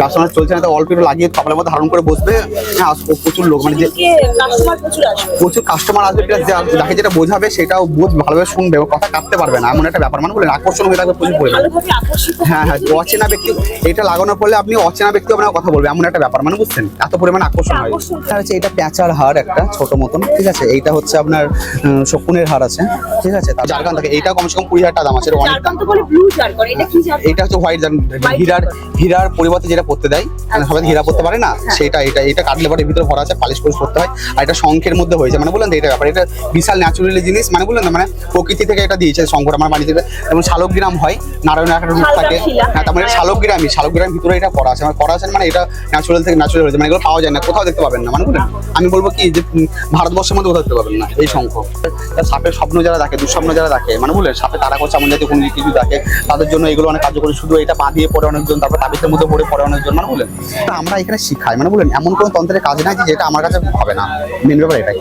Customer চলছে না, তো অল্প একটু লাগিয়ে কপালের মধ্যে ধারণ করে বসবে। হ্যাঁ, প্রচুর লোক মানে যে প্রচুর কাস্টমার আসবে, যাকে যেটা বোঝাবে সেটাও ভালোভাবে শুনবে, ও কথা কাটতে পারবে না, এমন একটা ব্যাপার। মানে বলেন আকর্ষণ হয়ে থাকবে প্রচুর পরিমাণে। হ্যাঁ হ্যাঁ, অচেনা ব্যক্তি এটা লাগানোর ফলে আপনি অচেনা ব্যক্তি আপনার কথা বলবে, এমন একটা ব্যাপার। মানে বুঝছেন, এত পরিমাণে আকর্ষণ হয়। হচ্ছে এটা প্যাঁচার হার একটা ছোট মতন, ঠিক আছে। এইটা হচ্ছে আপনার শকুনের হার আছে, ঠিক আছে। জারকান থাকে, এইটা কমসে কম 20,000 টাকা দাম আছে। এটা হচ্ছে হোয়াইট হীরার পরিবর্তে যেটা পড়তে দেয়, সবাই হীরা পড়তে পারে না, সেটা এটা কাটলে পরে ভিতরে ভরা আছে, পালিশ করে করতে হয়। আর এটা শঙ্খের মধ্যে হয়েছে, মানে বললেন এটা ব্যাপার, এটা বিশাল ন্যাচুরালি জিনিস। মানে বললেন না, মানে প্রকৃতি থেকে এটা দিয়েছে শঙ্কর আমার বাড়ি থেকে। এবং শালগ্রাম হয়, নারায়ণের একটা রূপ থাকে। হ্যাঁ, তার মানে শালগ্রামের ভিতরে এটা করা আছে, মানে এটা ন্যাচুরাল থেকে ন্যাচুরাল হয়েছে। মানে এগুলো পাওয়া যায় না, কোথাও দেখতে পাবেন না। মানে বললেন আমি বলবো কি যে ভারতবর্ষের মধ্যে কোথাও দেখতে পাবেন না এই শঙ্খ। সাপের স্বপ্ন যারা দেখে, দুঃস্বপ্ন যারা দেখে, মানে বললেন সাপে তারা করছে এমন জাতীয় কোনো কিছু দেখে, তাদের জন্য এগুলো অনেক কার্যকরী। শুধু এটা পা দিয়ে পড়ে অনেকজন, তারপর তাবিজের মধ্যে পড়ে অনেকজন। মানে বললেন আমরা এখানে শিখাই, মানে বললেন এমন কোনো তন্ত্রের কাজ নাই যেটা আমার কাছে হবে না। মেন ব্যাপার এটাই।